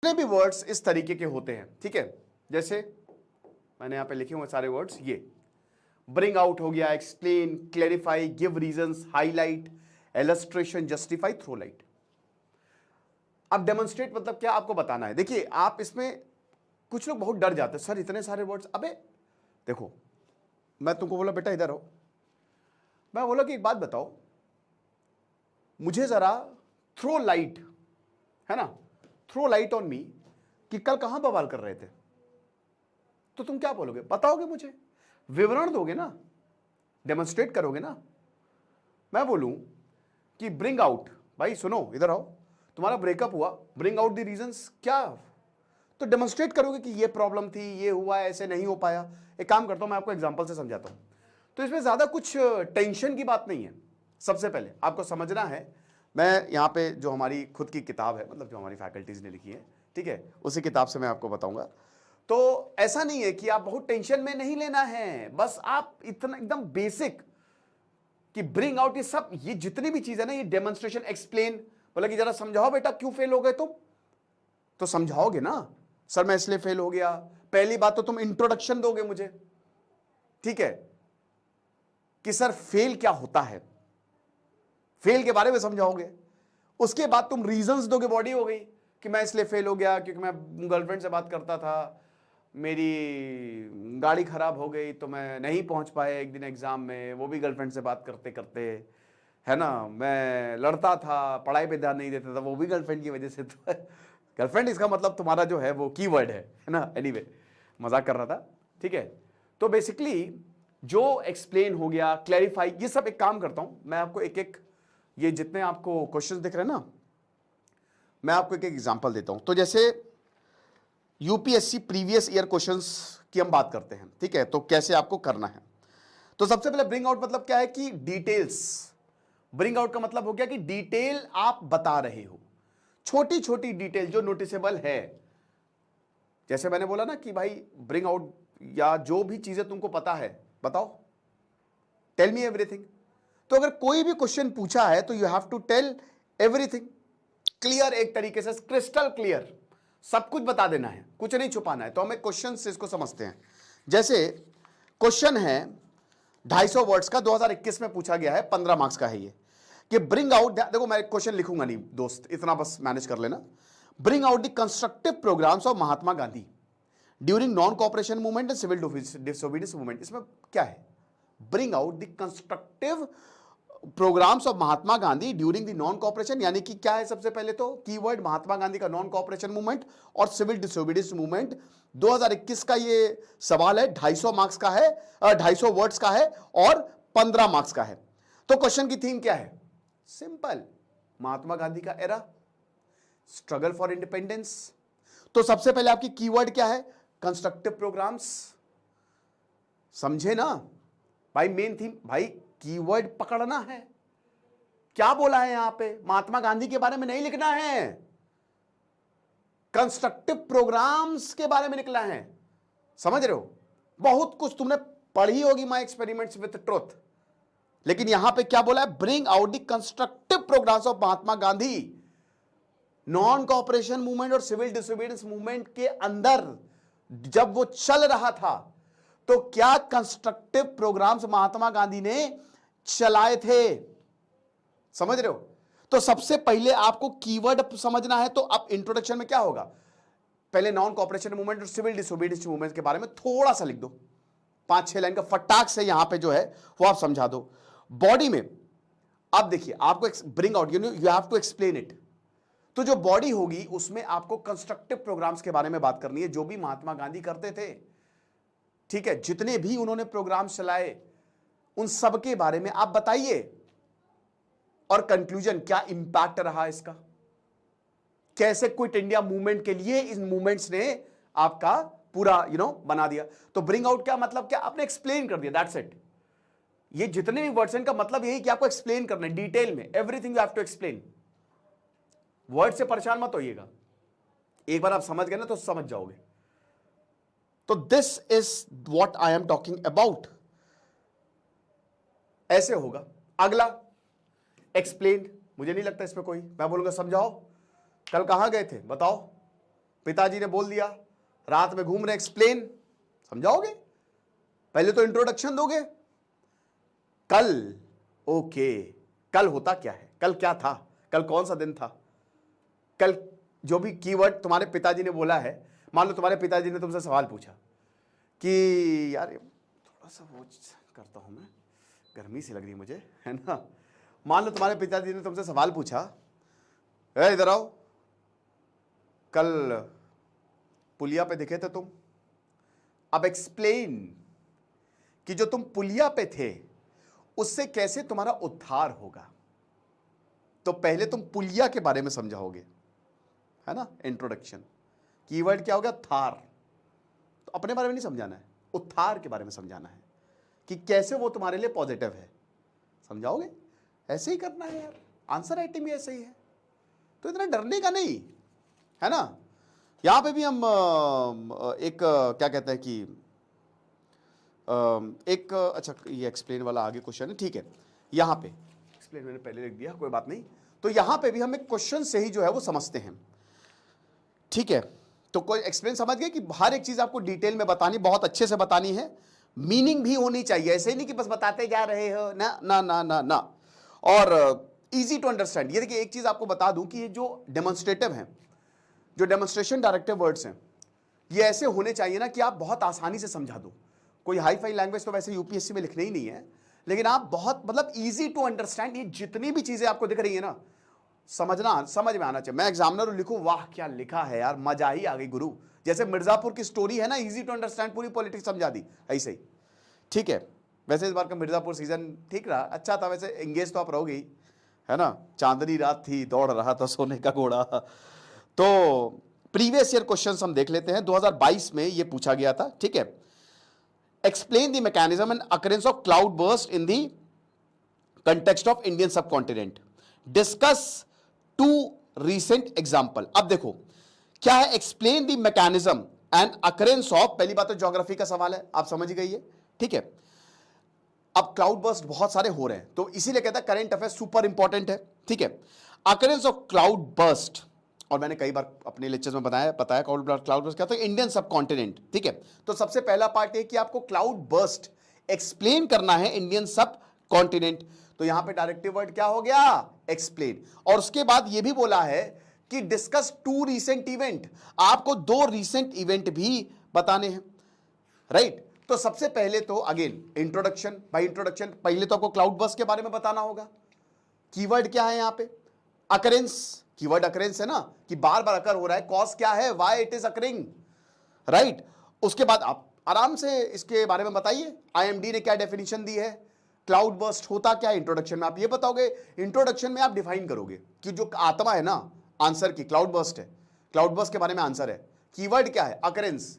जितने भी वर्ड्स इस तरीके के होते हैं, ठीक है, जैसे मैंने यहां पे लिखे हुए सारे वर्ड्स, ये ब्रिंग आउट हो गया, explain, clarify, give reasons, highlight, illustration, justify, throw light. अब डेमोन्स्ट्रेट मतलब क्या, आपको बताना है। देखिए आप इसमें कुछ लोग बहुत डर जाते हैं, सर इतने सारे वर्ड्स। अबे देखो, मैं तुमको बोला बेटा इधर हो, मैं बोला कि एक बात बताओ मुझे जरा, थ्रो लाइट, है ना, थ्रो लाइट ऑन मी, कि कल कहां बवाल कर रहे थे। तो तुम क्या बोलोगे, बताओगे मुझे, विवरण दोगे ना, डेमोन्स्ट्रेट करोगे ना। मैं बोलूं कि ब्रिंग आउट, भाई सुनो इधर आओ, तुम्हारा ब्रेकअप हुआ, ब्रिंग आउट द रीजंस, क्या, तो डेमोन्स्ट्रेट करोगे कि ये प्रॉब्लम थी, ये हुआ, ऐसे नहीं हो पाया। एक काम करता हूं, मैं आपको एग्जांपल से समझाता हूं। तो इसमें ज्यादा कुछ टेंशन की बात नहीं है। सबसे पहले आपको समझना है, मैं यहां पे जो हमारी खुद की किताब है, मतलब जो हमारी फैकल्टीज ने लिखी है, ठीक है, उसी किताब से मैं आपको बताऊंगा। तो ऐसा नहीं है कि आप बहुत टेंशन में नहीं लेना है, बस आप इतना एकदम बेसिक कि ब्रिंग आउट, ये सब, ये जितनी भी चीज है ना, ये डेमोन्स्ट्रेशन, एक्सप्लेन, बोला कि जरा समझाओ बेटा क्यों फेल हो गए तुम, तो समझाओगे ना, सर मैं इसलिए फेल हो गया। पहली बात तो तुम इंट्रोडक्शन दोगे मुझे, ठीक है, कि सर फेल क्या होता है, फेल के बारे में समझाओगे। उसके बाद तुम रीजंस दोगे, बॉडी हो गई कि मैं इसलिए फेल हो गया क्योंकि मैं गर्लफ्रेंड से बात करता था, मेरी गाड़ी खराब हो गई तो मैं नहीं पहुंच पाया एक दिन एग्जाम में, वो भी गर्लफ्रेंड से बात करते करते, है ना, मैं लड़ता था, पढ़ाई पे ध्यान नहीं देता था, वो भी गर्लफ्रेंड की वजह से। तो गर्लफ्रेंड इसका मतलब तुम्हारा जो है वो कीवर्ड है ना, एनीवे मजाक कर रहा था, ठीक है। तो बेसिकली जो एक्सप्लेन हो गया, क्लैरिफाई, ये सब एक काम करता हूं मैं, आपको एक एक, ये जितने आपको क्वेश्चंस दिख रहे हैं ना, मैं आपको एक एक एग्जांपल देता हूं। तो जैसे यूपीएससी प्रीवियस ईयर क्वेश्चंस की हम बात करते हैं, ठीक है, तो कैसे आपको करना है। तो सबसे पहले ब्रिंग आउट मतलब क्या है कि डिटेल्स, ब्रिंग आउट का मतलब हो गया कि डिटेल आप बता रहे हो, छोटी छोटी डिटेल जो नोटिसेबल है। जैसे मैंने बोला ना कि भाई ब्रिंग आउट, या जो भी चीजें तुमको पता है बताओ, टेल मी एवरीथिंग। तो अगर कोई भी क्वेश्चन पूछा है तो you have to tell everything, clear, एक तरीके से क्रिस्टल क्लियर, सब कुछ बता देना है, कुछ नहीं छुपाना है। तो हमें क्वेश्चन से इसको समझते हैं। जैसे क्वेश्चन है 250 वर्ड्स का, 2021 में पूछा गया है, 15 मार्क्स का है ये, कि ब्रिंग आउट, देखो मैं क्वेश्चन लिखूंगा नहीं दोस्त, इतना बस मैनेज कर लेना। Bring out the constructive programs of Mahatma Gandhi during non cooperation movement and civil disobedience movement. इसमें क्या है, bring out the constructive programs of Mahatma Gandhi during the non cooperation, यानी कि क्या है, सबसे पहले तो कीवर्ड महात्मा गांधी का नॉन कोऑपरेशन मूवमेंट और सिविल डिसोबीडियंस मूवमेंट। 2021 का ये सवाल है, 250 मार्क्स का है, 250 वर्ड्स का है और 15 मार्क्स का है। तो क्वेश्चन की थीम क्या है, सिंपल, महात्मा गांधी का एरा, स्ट्रगल फॉर इंडिपेंडेंस। तो सबसे पहले आपकी कीवर्ड क्या है, कंस्ट्रक्टिव प्रोग्राम्स, समझे ना भाई, मेन थीम, भाई कीवर्ड पकड़ना है। क्या बोला है यहां पे, महात्मा गांधी के बारे में नहीं लिखना है, कंस्ट्रक्टिव प्रोग्राम्स के बारे में निकला है, समझ रहे हो। बहुत कुछ तुमने पढ़ी होगी, माय एक्सपेरिमेंट्स विद ट्रुथ, लेकिन यहां पे क्या बोला है, bring out the constructive programs of Mahatma Gandhi non cooperation movement और सिविल डिसोबीडियंस मूवमेंट के अंदर जब वो चल रहा था, तो क्या कंस्ट्रक्टिव प्रोग्राम्स महात्मा गांधी ने चलाए थे, समझ रहे हो। तो सबसे पहले आपको कीवर्ड समझना है। तो अब इंट्रोडक्शन में क्या होगा, पहले नॉन कोऑपरेशन मूवमेंट और सिविल डिसोबीडियंस मूवमेंट के बारे में थोड़ा सा लिख दो, 5-6 लाइन का फटाक से यहां पे जो है वो आप समझा दो। बॉडी में अब देखिए, आपको bring out, you have to explain it. तो जो बॉडी होगी उसमें आपको कंस्ट्रक्टिव प्रोग्राम्स के बारे में बात करनी है, जो भी महात्मा गांधी करते थे, ठीक है, जितने भी उन्होंने प्रोग्राम चलाए उन सब के बारे में आप बताइए। और कंक्लूजन, क्या इंपैक्ट रहा इसका, कैसे क्विट इंडिया मूवमेंट के लिए इन मूवमेंट्स ने आपका पूरा बना दिया। तो ब्रिंग आउट क्या मतलब, क्या आपने एक्सप्लेन कर दिया, दैट्स इट। ये जितने भी वर्ड्स हैं इनका मतलब यही कि आपको एक्सप्लेन करना है डिटेल में, everything you have to explain. Word से परेशान मत होइएगा, एक बार आप समझ गए ना तो समझ जाओगे। तो this is what I am talking about, ऐसे होगा। अगला एक्सप्लेन, मुझे नहीं लगता इसमें कोई, मैं बोलूंगा समझाओ, कल कहां गए थे बताओ, पिताजी ने बोल दिया रात में घूम रहे, एक्सप्लेन, समझाओगे? पहले तो इंट्रोडक्शन दोगे। कल, ओके, कल होता क्या है, कल क्या था, कल कौन सा दिन था, कल जो भी कीवर्ड तुम्हारे पिताजी ने बोला है। मान लो तुम्हारे पिताजी ने तुमसे सवाल पूछा कि यार थोड़ा सा वो करता हूं मैं, गर्मी सी लग रही मुझे, है ना। मान लो तुम्हारे पिताजी ने तुमसे सवाल पूछा, इधर आओ, कल पुलिया पे दिखे थे तुम। अब एक्सप्लेन कि जो तुम पुलिया पे थे उससे कैसे तुम्हारा उद्धार होगा। तो पहले तुम पुलिया के बारे में समझाओगे, है ना, इंट्रोडक्शन। कीवर्ड क्या हो गया, थार। तो अपने बारे में नहीं समझाना है, उद्धार के बारे में समझाना है कि कैसे वो तुम्हारे लिए पॉजिटिव है, समझाओगे? ऐसे ही करना है यार, आंसर राइटिंग भी ऐसे ही है, तो इतना डरने का नहीं, है ना। यहां पे भी हम एक क्या कहते हैं कि एक अच्छा, ये एक्सप्लेन वाला आगे क्वेश्चन है, ठीक है। यहां पे एक्सप्लेन मैंने पहले लिख दिया, कोई बात नहीं। तो यहां पे भी हम एक क्वेश्चन से ही जो है वो समझते हैं, ठीक है। तो कोई एक्सप्लेन समझ गए कि हर एक चीज आपको डिटेल में बतानी, बहुत अच्छे से बतानी है, मीनिंग भी होनी चाहिए, ऐसे ही नहीं कि बस बताते जा रहे हो, ना ना ना ना ना। और इजी टू अंडरस्टैंड। ये देखिए एक चीज आपको बता दूं कि ये जो डेमोन्स्ट्रेटिव हैं, जो डेमोन्स्ट्रेशन डायरेक्टिव वर्ड्स हैं, ये ऐसे होने चाहिए ना कि आप बहुत आसानी से समझा दो। कोई हाई फाई लैंग्वेज तो वैसे यूपीएससी में लिखने ही नहीं है, लेकिन आप बहुत मतलब इजी टू अंडरस्टैंड, ये जितनी भी चीजें आपको दिख रही है ना, समझ में आना चाहिए। मैं एग्जामिनर लिखूं, वाह क्या लिखा है यार, मजा ही आ गई गुरु। जैसे मिर्जापुर की स्टोरी है ना, इजी टू अंडरस्टैंड, पूरी पॉलिटिक्स समझा दी, ऐसे ही, ठीक है। वैसे इस बार का मिर्जापुर सीजन ठीक रहा, अच्छा था, वैसे एंगेज तो आप रहोगे ही, है ना। चांदनी रात थी, दौड़ रहा था सोने का घोड़ा। तो प्रीवियस ईयर क्वेश्चन हम देख लेते हैं, 2022 में ये पूछा गया था, ठीक है। Explain the mechanism and occurrence of cloud burst in the context of Indian subcontinent, discuss 2 recent example. अब देखो क्या है, explain the mechanism and occurrence of, पहली बात तो ज्योग्राफी का सवाल है, आप समझ गई है, ठीक है। अब क्लाउड बर्स्ट बहुत सारे हो रहे हैं, तो इसीलिए कहता है करंट अफेयर सुपर इंपॉर्टेंट है, ठीक है। अकरेंस ऑफ क्लाउड बर्स्ट, और मैंने कई बार अपने लेक्चर्स में बताया क्लाउड बर्स्ट क्या, तो इंडियन सब कॉन्टिनेंट, ठीक है। तो सबसे पहला पार्ट है कि आपको क्लाउड बर्स्ट एक्सप्लेन करना है, इंडियन सब कॉन्टिनेंट। तो यहां पे डायरेक्टिव वर्ड क्या हो गया, एक्सप्लेन। और उसके बाद यह भी बोला है कि डिस्कस 2 रीसेंट इवेंट, आपको 2 रीसेंट इवेंट भी बताने हैं, राइट। तो सबसे पहले तो अगेन इंट्रोडक्शन, भाई इंट्रोडक्शन पहले तो आपको क्लाउड बर्स्ट के बारे में बताना होगा। कीवर्ड क्या है यहां पे, अकरेंस, कीवर्ड अकरेंस है ना, कि बार बार अकर हो रहा है, कॉज क्या है, why it is occurring, right. उसके बाद आप आराम से इसके बारे में बताइए, आईएमडी ने क्या डेफिनेशन दी है, क्लाउड बर्स्ट होता क्या है, इंट्रोडक्शन में आप ये बताओगे। इंट्रोडक्शन में आप डिफाइन करोगे कि जो आत्मा है ना आंसर की, क्लाउड बर्स्ट है, क्लाउड बर्स्ट के बारे में आंसर है। कीवर्ड क्या है, अकरेंस,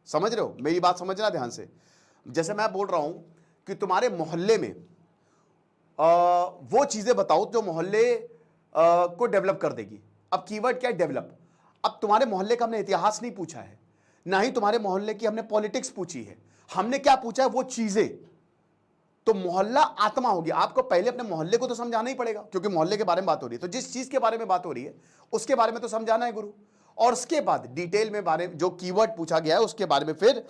समझ रहे हो, मेरी बात समझना ध्यान से। जैसे मैं बोल रहा हूं कि तुम्हारे मोहल्ले में वो चीजें बताओ जो मोहल्ले को डेवलप कर देगी। अब कीवर्ड क्या है, डेवलप। अब तुम्हारे मोहल्ले का हमने इतिहास नहीं पूछा है, ना ही तुम्हारे मोहल्ले की हमने पॉलिटिक्स पूछी है, हमने क्या पूछा है, वो चीजें। तो मोहल्ला आत्मा होगी, आपको पहले अपने मोहल्ले को तो समझाना ही पड़ेगा, क्योंकि मोहल्ले के बारे में बात हो रही है, तो जिस चीज के बारे में बात हो रही है उसके बारे में तो समझाना है गुरु। और उसके बाद डिटेल में बारे जो कीवर्ड पूछा गया है उसके बारे में फिर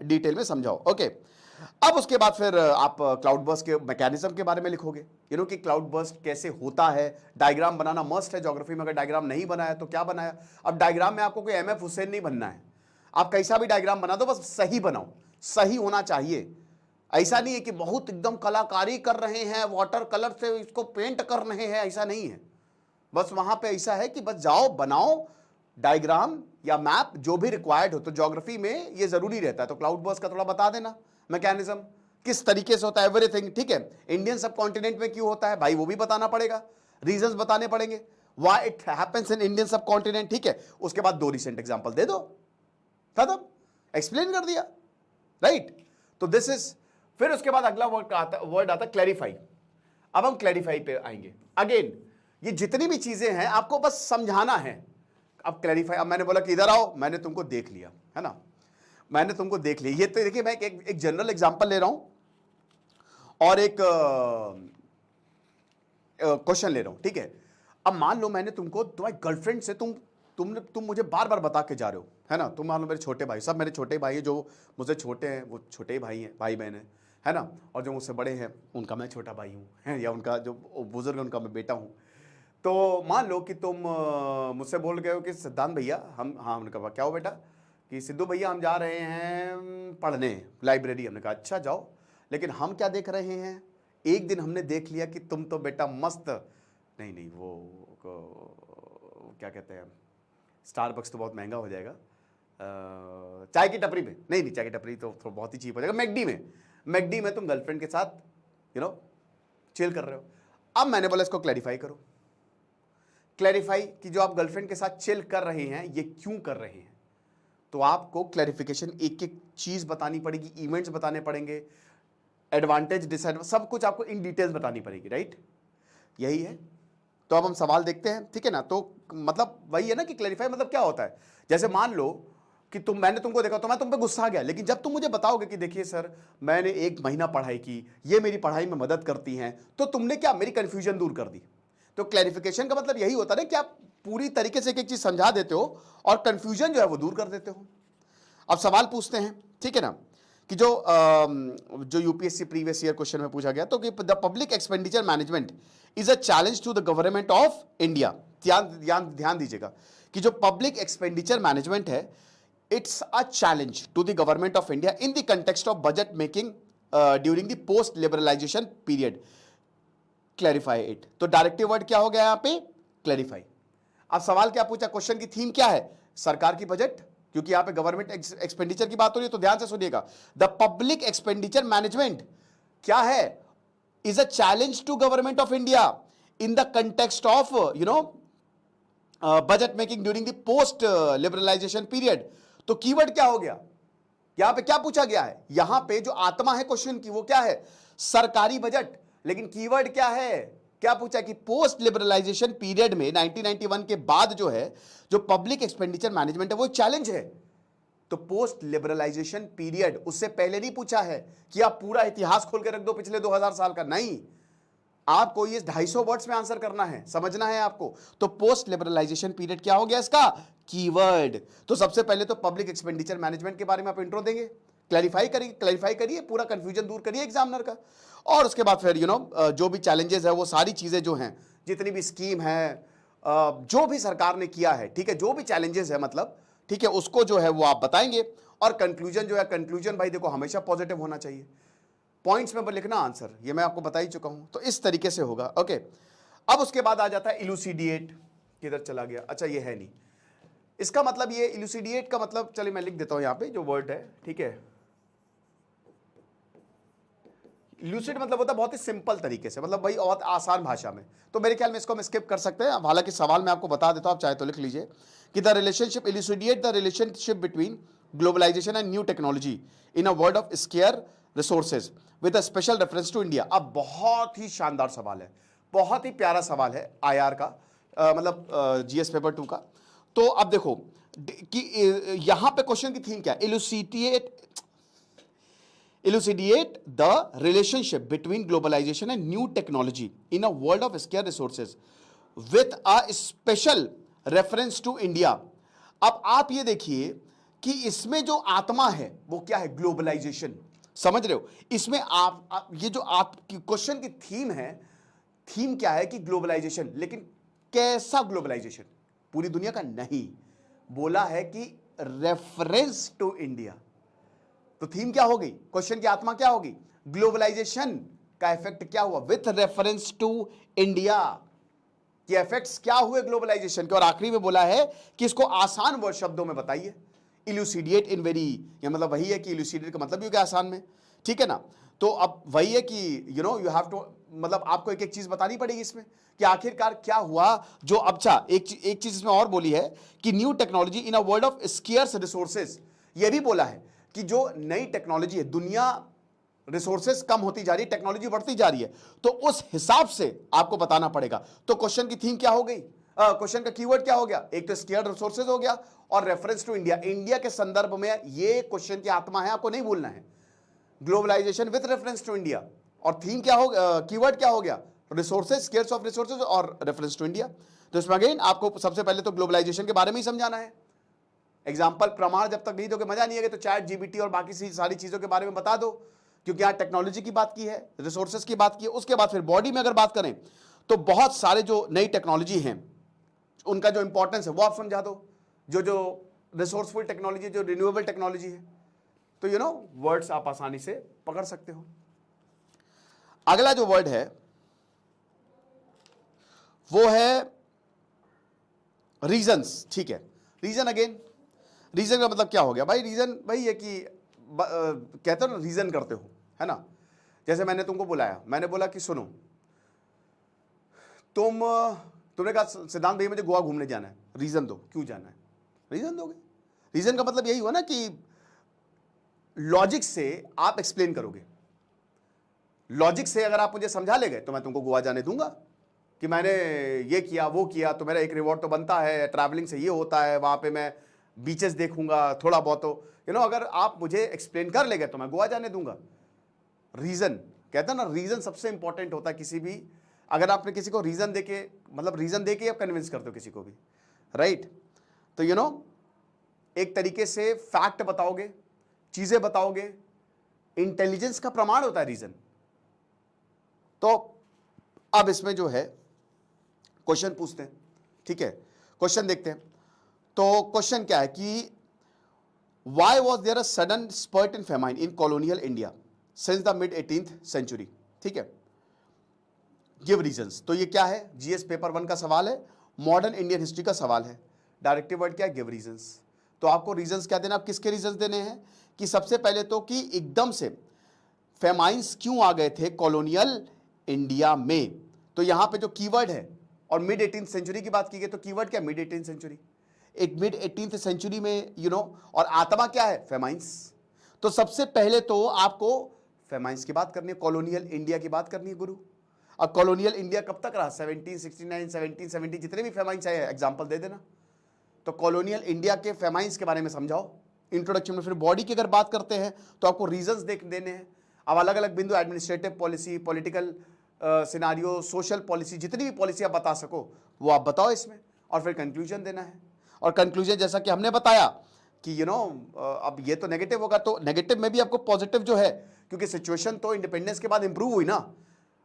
डिटेल में समझाओ, ओके। अब उसके बाद फिर आप क्लाउड बर्स्ट के मैकेनिज्म के बारे में लिखोगे, कि क्लाउड बर्स्ट कैसे होता है। डायग्राम बनाना मस्ट है ज्योग्राफी में, अगर डायग्राम नहीं बनाया तो क्या बनाया। अब डायग्राम में आपको कोई एमएफ हुसैन नहीं बनना है, आप कैसा भी डायग्राम बना दो, बस सही बनाओ, सही होना चाहिए। ऐसा नहीं है कि बहुत एकदम कलाकारी कर रहे हैं, वाटर कलर से इसको पेंट कर रहे हैं, ऐसा नहीं है। बस वहां पे ऐसा है कि बस जाओ बनाओ डायग्राम या मैप जो भी रिक्वायर्ड हो। तो ज्योग्राफी में ये जरूरी रहता है, तो क्लाउड बर्स्ट का थोड़ा बता देना मैकेनिज्म, किस तरीके से होता है, एवरीथिंग, ठीक है। इंडियन सब कॉन्टिनेंट में क्यों होता है भाई, वो भी बताना पड़ेगा, रीजंस बताने पड़ेंगे, why it happens in Indian सब कॉन्टिनेंट, ठीक है। उसके बाद 2 रिसेंट एग्जांपल दे दो, खत्म, एक्सप्लेन कर दिया, राइट। तो दिस इज, फिर उसके बाद अगला वर्ड आता क्लैरिफाई। अब हम क्लैरिफाई पे आएंगे। अगेन ये जितनी भी चीजें हैं आपको बस समझाना है। अब क्लैरिफाई, अब मैंने बोला कि इधर आओ, मैंने तुमको देख लिया, है ना, मैंने तुमको देख लिया। ये तो देखिए मैं एक जनरल एग्जांपल ले रहा हूं और एक क्वेश्चन ले रहा हूं, ठीक है। अब मान लो मैंने तुमको, तुम्हारी गर्लफ्रेंड से तुम तुम मुझे बार बार बता के जा रहे हो, है ना। तुम मान लो मेरे छोटे भाई, सब मेरे छोटे भाई है, जो मुझसे छोटे हैं वो छोटे ही भाई हैं, भाई बहन है ना। और जो मुझसे बड़े हैं उनका मैं छोटा भाई हूँ, है, या उनका जो बुजुर्ग है उनका मैं बेटा हूँ। तो मान लो कि तुम मुझसे बोल गए हो कि सिद्धांत भैया हम, हाँ, हमने कहा क्या हो बेटा, कि सिद्धू भैया हम जा रहे हैं पढ़ने लाइब्रेरी। हमने कहा अच्छा जाओ, लेकिन हम क्या देख रहे हैं, एक दिन हमने देख लिया कि तुम तो बेटा मस्त, नहीं वो क्या कहते हैं, स्टारबक्स तो बहुत महंगा हो जाएगा, चाय की टपरी में, नहीं चाय की टपरी तो बहुत ही चीप हो जाएगा, मैकडी में तुम गर्लफ्रेंड के साथ चिल कर रहे हो। अब मैंने बोला इसको क्लैरिफाई करो, क्लैरिफाई कि जो आप गर्लफ्रेंड के साथ चिल कर रहे हैं ये क्यों कर रहे हैं। तो आपको क्लैरिफिकेशन, एक एक चीज बतानी पड़ेगी, इवेंट्स बताने पड़ेंगे, एडवांटेज डिसएडवांटेज सब कुछ आपको इन डिटेल्स बतानी पड़ेगी, राइट। यही है। तो अब हम सवाल देखते हैं, ठीक है ना। तो मतलब वही है ना कि क्लैरिफाई मतलब क्या होता है। जैसे मान लो कि मैंने तुमको देखा तो मैं तुम पे गुस्सा आ गया, लेकिन जब तुम मुझे बताओगे कि देखिए सर मैंने 1 महीना पढ़ाई की, ये मेरी पढ़ाई में मदद करती हैं, तो तुमने क्या मेरी कंफ्यूजन दूर कर दी। तो क्लैरिफिकेशन का मतलब यही होता है कि आप पूरी तरीके से एक चीज समझा देते हो और कंफ्यूजन जो है वो दूर कर देते हो। अब सवाल पूछते हैं, ठीक है ना, कि जो यूपीएससी प्रीवियस ईयर क्वेश्चन में पूछा गया, तो कि the public expenditure management is a challenge to the government of India. ध्यान दीजिएगा कि जो पब्लिक एक्सपेंडिचर मैनेजमेंट है, it's a challenge to the government of India in the context of budget making during the post liberalization period. Clarify it. तो directive word क्या हो गया यहां पे, क्लैरिफाई। अब सवाल क्या पूछा, क्वेश्चन की थीम क्या है, सरकार की बजट, क्योंकि यहां पे गवर्नमेंट एक्सपेंडिचर की बात हो रही है, तो ध्यान से सुनिएगा। द पब्लिक एक्सपेंडिचर मैनेजमेंट क्या है, is a challenge to government of India in the context of budget making during the post liberalization period. तो कीवर्ड क्या हो गया, यहां पे क्या पूछा गया है, यहां पे जो आत्मा है क्वेश्चन की वो क्या है, सरकारी बजट। लेकिन कीवर्ड क्या है, क्या पूछा कि पोस्ट लिबरलाइजेशन पीरियड में 1991 के बाद जो है जो पब्लिक एक्सपेंडिचर मैनेजमेंट है वो चैलेंज है। तो पोस्ट लिबरलाइजेशन पीरियड, उससे पहले नहीं पूछा है कि आप पूरा इतिहास खोल के रख दो पिछले 2000 साल का, नहीं, आपको ये 250 वर्ड्स में आंसर करना है, समझना है आपको। तो पोस्ट लिबरलाइजेशन पीरियड क्या हो गया इसका, कीवर्ड। तो सबसे पहले तो पब्लिक एक्सपेंडिचर मैनेजमेंट के बारे में आप इंट्रो देंगे, क्लैरिफाई करिए, पूरा कंफ्यूजन दूर करिए एग्जामिनर का। और उसके बाद फिर जो भी चैलेंजेस है वो सारी चीजें जो हैं, जितनी भी स्कीम है, जो भी सरकार ने किया है, ठीक है, जो भी चैलेंजेस है मतलब, ठीक है, उसको जो है वो आप बताएंगे। और कंक्लूजन जो है, कंक्लूजन भाई देखो हमेशा पॉजिटिव होना चाहिए, पॉइंट्स में लिखना आंसर, ये मैं आपको बता ही चुका हूं। तो इस तरीके से होगा, ओके। अब उसके बाद आ जाता है इलूसिडिएट, किधर चला गया, अच्छा ये है नहीं, इसका मतलब ये इलूसिडिएट का मतलब, चलिए मैं लिख देता हूं यहां पे जो वर्ड है, ठीक है। ल्यूसिड मतलब होता है बहुत ही सिंपल तरीके से, मतलब भाई बहुत आसान भाषा में। तो मेरे ख्याल में इसको हम स्किप कर सकते हैं, हालांकि सवाल मैं आपको बता देता हूं, आप चाहे तो लिख लीजिए कि the relationship, elucidate the relationship between globalisation and new technology in a world of scarce resources with a special reference to India. अब बहुत ही शानदार सवाल है, बहुत ही प्यारा सवाल है आईआर का, मतलब जीएस पेपर 2 का। तो अब देखो कि यहां पे क्वेश्चन की थीम क्या है, elucidate the relationship between globalization and new technology in a world of scarce resources with a special reference to India। अब आप ये देखिए कि इसमें जो आत्मा है वो क्या है, ग्लोबलाइजेशन, समझ रहे हो। इसमें आप ये जो आपकी क्वेश्चन की थीम है, थीम क्या है कि ग्लोबलाइजेशन, लेकिन कैसा ग्लोबलाइजेशन, पूरी दुनिया का नहीं, बोला है कि रेफरेंस टू इंडिया। तो थीम क्या होगी, क्वेश्चन की आत्मा क्या होगी, ग्लोबलाइजेशन का इफेक्ट क्या हुआ विथ रेफरेंस टू इंडिया, कि इफेक्ट्स क्या हुए ग्लोबलाइजेशन के। और आखिरी में बोला है कि इसको आसान वर्ड शब्दों में बताइए, इल्यूसिडिएट इन वेरी, या मतलब वही है कि इल्यूसिडिएट का मतलब भी क्या, आसान में, ठीक है ना। तो अब वही है कि यू हैव टू, मतलब आपको एक एक चीज बतानी पड़ेगी इसमें कि आखिरकार क्या हुआ जो। अच्छा एक चीज इसमें और बोली है कि new technology in a world of scarce resources, ये भी बोला है कि जो नई टेक्नोलॉजी है, दुनिया रिसोर्सेज कम होती जा रही है, टेक्नोलॉजी बढ़ती जा रही है, तो उस हिसाब से आपको बताना पड़ेगा। तो क्वेश्चन की थीम क्या हो गई, क्वेश्चन का कीवर्ड क्या हो गया, एक तो स्केर्ड रिसोर्सेज हो गया और रेफरेंस टू इंडिया, इंडिया के संदर्भ में ये क्वेश्चन की आत्मा है, आपको नहीं भूलना है, globalization with reference to India. और थीम क्या हो, कीवर्ड क्या हो गया, रिसोर्सेज, स्केर्स ऑफ रिसोर्सेज और रेफरेंस टू इंडिया। तो इसमें अगेन आपको सबसे पहले तो ग्लोबलाइजेशन के बारे में ही समझाना है। एग्जाम्पल प्रमाण जब तक नहीं दोगे मजा नहीं आएगा, तो चैट जीपीटी और बाकी सारी चीजों के बारे में बता दो, क्योंकि यहाँ टेक्नोलॉजी की बात की है, रिसोर्सेज की बात की है। उसके बाद फिर बॉडी में अगर बात करें तो बहुत सारे जो नई टेक्नोलॉजी हैं उनका जो इंपॉर्टेंस है वो आप समझा दो, जो रिसोर्सफुल टेक्नोलॉजी, जो रिन्यूएबल टेक्नोलॉजी है, तो वर्ड्स आप आसानी से पकड़ सकते हो। अगला जो वर्ड है वो है रीजंस। ठीक है, रीजन अगेन, रीजन का मतलब क्या हो गया भाई? रीजन भाई ये कि कहते हो ना रीजन करते हो, है ना। जैसे मैंने तुमको बुलाया, मैंने बोला कि सुनो, तुमने कहा सिद्धांत भाई मुझे गोवा घूमने जाना है, रीजन दो क्यों जाना है, रीजन दोगे। रीजन का मतलब यही हुआ ना कि लॉजिक से आप एक्सप्लेन करोगे। लॉजिक से अगर आप मुझे समझा ले गए तो मैं तुमको गोवा जाने दूंगा कि मैंने ये किया वो किया, तो मेरा एक रिवॉर्ड तो बनता है, ट्रैवलिंग से ये होता है, वहां पे मैं बीचेस देखूंगा थोड़ा बहुत, तो अगर आप मुझे एक्सप्लेन कर ले गए तो मैं गोवा जाने दूंगा। रीजन कहता ना, रीजन सबसे इंपॉर्टेंट होता है किसी भी, अगर आपने किसी को रीजन देके, मतलब रीजन देके आप कन्विंस करते हो किसी को भी, राइट। तो एक तरीके से फैक्ट बताओगे, चीजें बताओगे, इंटेलिजेंस का प्रमाण होता है रीजन। तो अब इसमें जो है क्वेश्चन पूछते हैं, ठीक है, क्वेश्चन देखते हैं। तो क्वेश्चन क्या है कि why was there a sudden spurt in famine in colonial India since the mid 18th century. ठीक है, गिव रीजंस। तो ये क्या है? जीएस पेपर 1 का सवाल है, मॉडर्न इंडियन हिस्ट्री का सवाल है। डायरेक्टिव वर्ड क्या है? Give reasons. तो आपको रीजंस क्या देना, आप किसके रीजंस देने हैं कि सबसे पहले तो कि एकदम से फेमाइंस क्यों आ गए थे कॉलोनियल इंडिया में। तो यहां पे जो कीवर्ड है, और मिड 18th सेंचुरी की बात की गई, तो कीवर्ड क्या? Mid 18th century. एक मिड 18th सेंचुरी में और आत्मा क्या है? फेमाइंस। तो सबसे पहले तो आपको फेमाइंस की बात करनी है, कॉलोनियल इंडिया की बात करनी है गुरु। अब कॉलोनियल इंडिया कब तक रहा? 1769, 1770, जितने भी फेमाइंस आए एग्जांपल दे देना। तो कॉलोनियल इंडिया के फेमाइंस के बारे में समझाओ इंट्रोडक्शन में। फिर बॉडी की अगर बात करते हैं तो आपको रीजंस देने हैं। अब अलग अलग बिंदु, administrative policy, political scenario, social policy, जितनी भी पॉलिसी आप बता सको वो आप बताओ इसमें, और फिर कंक्लूजन देना है। और कंक्लूजन जैसा कि हमने बताया कि अब ये तो नेगेटिव होगा, तो नेगेटिव में भी आपको पॉजिटिव जो है, क्योंकि सिचुएशन तो इंडिपेंडेंस के बाद इंप्रूव हुई ना।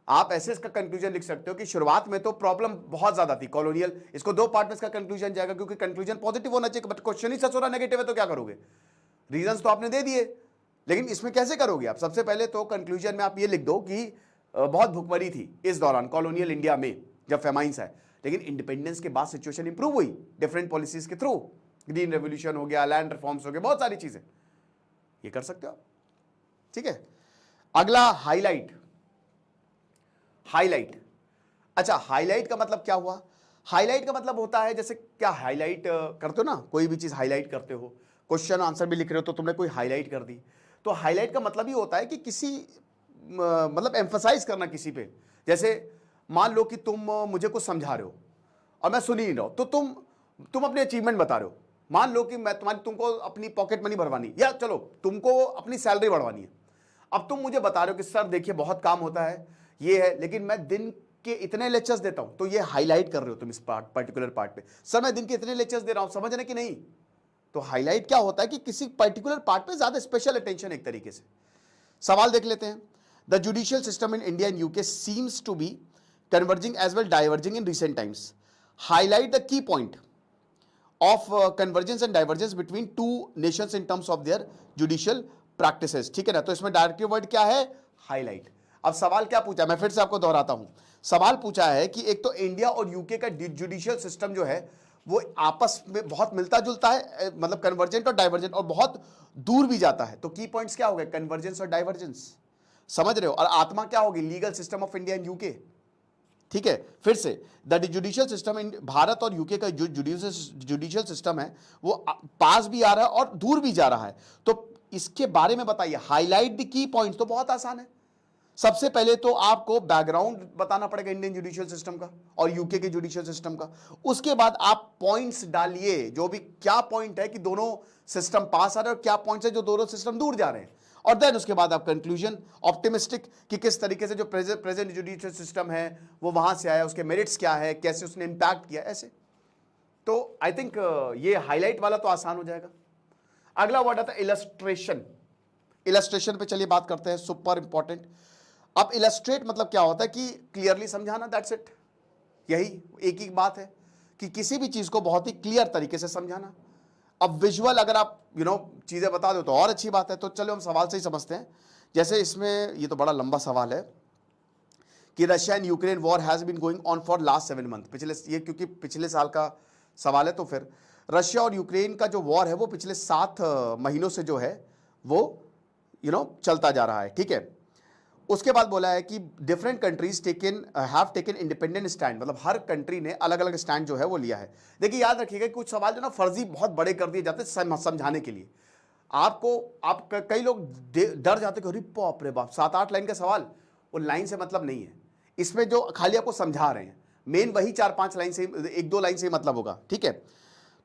आप ऐसे इसका कंक्लूजन लिख सकते हो कि शुरुआत में तो प्रॉब्लम बहुत ज्यादा थी कॉलोनियल, इसको 2 पार्ट में इसका कंक्लूजन जाएगा, क्योंकि कंक्लूजन पॉजिटिव होना चाहिए। बट क्वेश्चन ही सच हो रहा नेगेटिव है तो क्या करोगे? रीजंस तो आपने दे दिए, लेकिन इसमें कैसे करोगे आप? सबसे पहले तो कंक्लूजन में आप ये लिख दो कि बहुत भुखमरी थी इस दौरान कॉलोनियल इंडिया में जब फेमाइंस आए, लेकिन इंडिपेंडेंस के बाद सिचुएशन इंप्रूव हुई डिफरेंट पॉलिसीज के थ्रू। ग्रीन रेवोल्यूशन हो गया, लैंड रिफॉर्म्स हो गए, बहुत सारी चीजें ये कर सकते हो आप। ठीक है, अगला हाईलाइट। हाईलाइट, अच्छा हाईलाइट का मतलब क्या हुआ? हाईलाइट का मतलब होता है, जैसे क्या हाईलाइट करते हो ना, कोई भी चीज हाईलाइट करते हो, क्वेश्चन आंसर भी लिख रहे हो तो तुमने कोई हाईलाइट कर दी। तो हाईलाइट का मतलब ही होता है कि किसी मतलब एम्फसाइज करना किसी पे। जैसे मान लो कि तुम मुझे कुछ समझा रहे हो और मैं सुन ही नहीं रहा हूं, तो तुम अपनी अचीवमेंट बता रहे हो। मान लो कि मैं तुमको अपनी पॉकेट मनी भरवानी, या चलो तुमको अपनी सैलरी बढ़वानी है। अब तुम मुझे बता रहे हो कि सर देखिए बहुत काम होता है, ये है, लेकिन मैं दिन के इतने लेक्चर्स देता हूं। तो ये हाईलाइट कर रहे हो तुम इस पर्टिकुलर पार्ट पे, सर मैं दिन के इतने लेक्चर्स दे रहा हूं, समझ रहे कि नहीं? तो हाईलाइट क्या होता है कि किसी पर्टिकुलर पार्ट पे ज्यादा स्पेशल अटेंशन। एक तरीके से सवाल देख लेते हैं। The judicial system in India and UK seems to be converging as well diverging in recent times. Highlight the key point of convergence and divergence between two nations in terms of their judicial practices। ठीक है ना, तो इसमें directive word क्या है? Highlight. अब सवाल क्या पूछा, मैं फिर से आपको दोहराता हूं। सवाल पूछा है कि एक तो इंडिया और यूके का जुडिशियल सिस्टम जो है वो आपस में बहुत मिलता जुलता है, मतलब कन्वर्जेंट और डाइवर्जेंट, और बहुत दूर भी जाता है। तो की पॉइंट्स क्या हो गए? कन्वर्जेंस और डाइवर्जेंस, समझ रहे हो? और आत्मा क्या होगी? Legal system of India and UK. ठीक है, फिर से द जुडिशियल सिस्टम इन भारत और यूके का जो जुडिशियल सिस्टम है वो पास भी आ रहा है और दूर भी जा रहा है। तो इसके बारे में बताइए, हाईलाइट द की पॉइंट्स। तो बहुत आसान है, सबसे पहले तो आपको बैकग्राउंड बताना पड़ेगा इंडियन जुडिशियल सिस्टम का और यूके के जुडिशियल सिस्टम का। उसके बाद आप पॉइंट्स डालिए, जो भी क्या पॉइंट है कि दोनों सिस्टम पास आ रहे हैं और क्या पॉइंट्स है जो दोनों सिस्टम दूर जा रहे हैं। और देन उसके बाद आप कंक्लूजन, ऑप्टिमिस्टिक कि किस तरीके से जो प्रेजेंट जुडिशियल सिस्टम है वो वहां से आया, उसके मेरिट्स क्या है, कैसे उसने इंपैक्ट किया, ऐसे। तो आई थिंक ये हाईलाइट वाला तो आसान हो जाएगा। अगला वर्ड आता है इलस्ट्रेशन। इलस्ट्रेशन पे चलिए बात करते हैं, सुपर इंपॉर्टेंट। अब इलस्ट्रेट मतलब क्या होता है कि क्लियरली समझाना, दैट्स इट। यही एक ही बात है कि किसी भी चीज को बहुत ही क्लियर तरीके से समझाना। अब विजुअल अगर आप चीजें बता दो तो और अच्छी बात है। तो चलो हम सवाल से ही समझते हैं। जैसे इसमें ये तो बड़ा लंबा सवाल है कि Russia and Ukraine war has been going on for last 7 month. पिछले, ये क्योंकि पिछले साल का सवाल है, तो फिर रशिया और यूक्रेन का जो वॉर है वो पिछले 7 महीनों से जो है वो चलता जा रहा है, ठीक है। उसके बाद बोला है कि different countries have taken independent stand, मतलब हर कंट्री ने अलग अलग स्टैंड जो है वो लिया है। देखिए याद रखिएगा कुछ सवाल जो ना फर्जी बहुत बड़े कर दिए जाते हैं समझाने के लिए। आप कई लोग डर जाते कि अरे बाप रे बाप 7-8 लाइन का सवाल, वो लाइन से मतलब नहीं है। इसमें जो खाली आपको समझा रहे हैं मेन वही 4-5 लाइन से, 1-2 लाइन से मतलब होगा, ठीक है।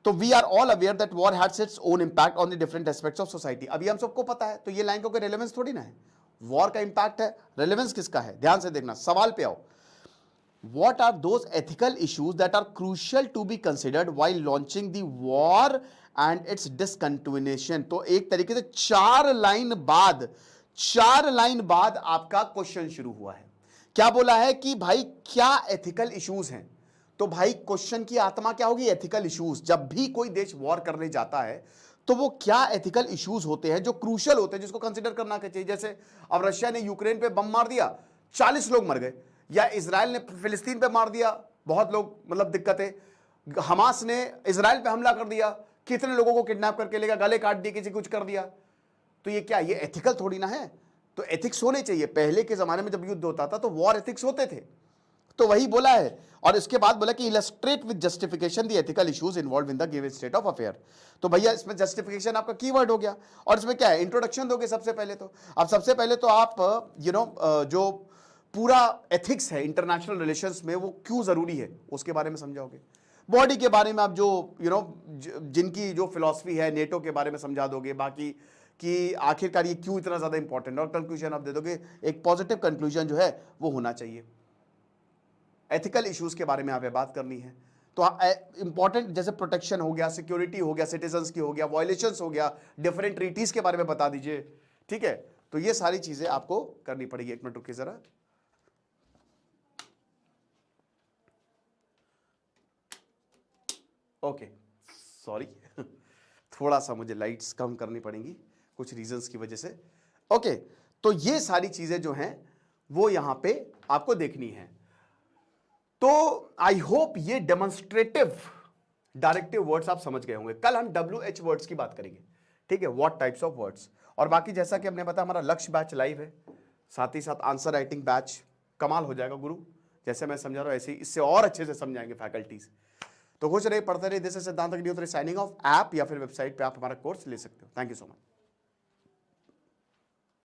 तो we are all aware that war has its own impact on the different aspects of society. अभी हम सबको पता है, तो ये लाइन का कोई रेलेवेंस थोड़ी ना है। वॉर का इंपैक्ट है, रेलेवेंस किसका है, ध्यान से देखना, सवाल पे आओ। What are those ethical issues that are crucial to be considered while launching the war and its discontinuation? तो एक तरीके से 4 लाइन बाद आपका क्वेश्चन शुरू हुआ है। क्या बोला है कि भाई क्या एथिकल इश्यूज हैं। तो भाई क्वेश्चन की आत्मा क्या होगी, एथिकल इश्यूज। जब भी कोई देश वॉर करने जाता है तो वो क्या एथिकल इश्यूज होते हैं जो क्रूशियल होते हैं, जिसको कंसिडर करना चाहिए। जैसे अब रशिया ने यूक्रेन पे बम मार दिया, 40 लोग मर गए, या इजराइल ने फिलिस्तीन पे मार दिया, बहुत लोग, मतलब दिक्कतें। हमास ने इजराइल पे हमला कर दिया, कितने लोगों को किडनैप करके लेगा, गले काट दिए, किसी कुछ कर दिया। तो ये क्या, ये एथिकल थोड़ी ना है। तो एथिक्स होने चाहिए। पहले के जमाने में जब युद्ध होता था तो वॉर एथिक्स होते थे, तो वही बोला है। और इसके बाद बोला कि illustrate with justification the ethical issues involve in the given state of affair. तो भैया इसमें जस्टिफिकेशन आपका कीवर्ड हो गया। और इसमें क्या है, इंट्रोडक्शन दोगे सबसे पहले। तो अब सबसे पहले तो आप जो पूरा एथिक्स है इंटरनेशनल रिलेशंस में वो क्यों जरूरी है उसके बारे में समझाओगे। बॉडी के बारे में आप जो जिनकी जो फिलॉसफी है नेटो के बारे में समझा दोगे, बाकी कि आखिरकार ये क्यों इतना ज्यादा इंपॉर्टेंट, और कंक्लूजन आप दे दोगे। एक पॉजिटिव कंक्लूजन जो है वो होना चाहिए। एथिकल इश्यूज के बारे में यहाँ पे बात करनी है। तो इंपॉर्टेंट जैसे प्रोटेक्शन हो गया, सिक्योरिटी हो गया, सिटीजन्स की हो गया, वायलेशंस हो गया, डिफरेंट ट्रीटीज के बारे में बता दीजिए, ठीक है। तो ये सारी चीजें आपको करनी पड़ेगी। एक मिनट रुकिए जरा। ओके सॉरी थोड़ा सा मुझे लाइट्स कम करनी पड़ेंगी कुछ रीजंस की वजह से। ओके तो ये सारी चीजें जो हैं वो यहां पे आपको देखनी है। तो आई होप ये डेमोन्स्ट्रेटिव डायरेक्टिव वर्ड्स आप समझ गए होंगे। कल हम WH वर्ड्स की बात करेंगे, ठीक है, व्हाट टाइप्स ऑफ वर्ड्स। और बाकी जैसा कि हमने बताया हमारा लक्ष्य बैच लाइव है, साथ ही साथ आंसर राइटिंग बैच कमाल हो जाएगा गुरु। जैसे मैं समझा रहा हूं ऐसे ही इससे और अच्छे से समझाएंगे फैकल्टीज। तो खुश रहिए, पढ़ते रहिए। दिस इज सिद्धांत अग्निहोत्री साइनिंग ऑफ। ऐप या फिर वेबसाइट पे आप हमारा कोर्स ले सकते हो। Thank you so much.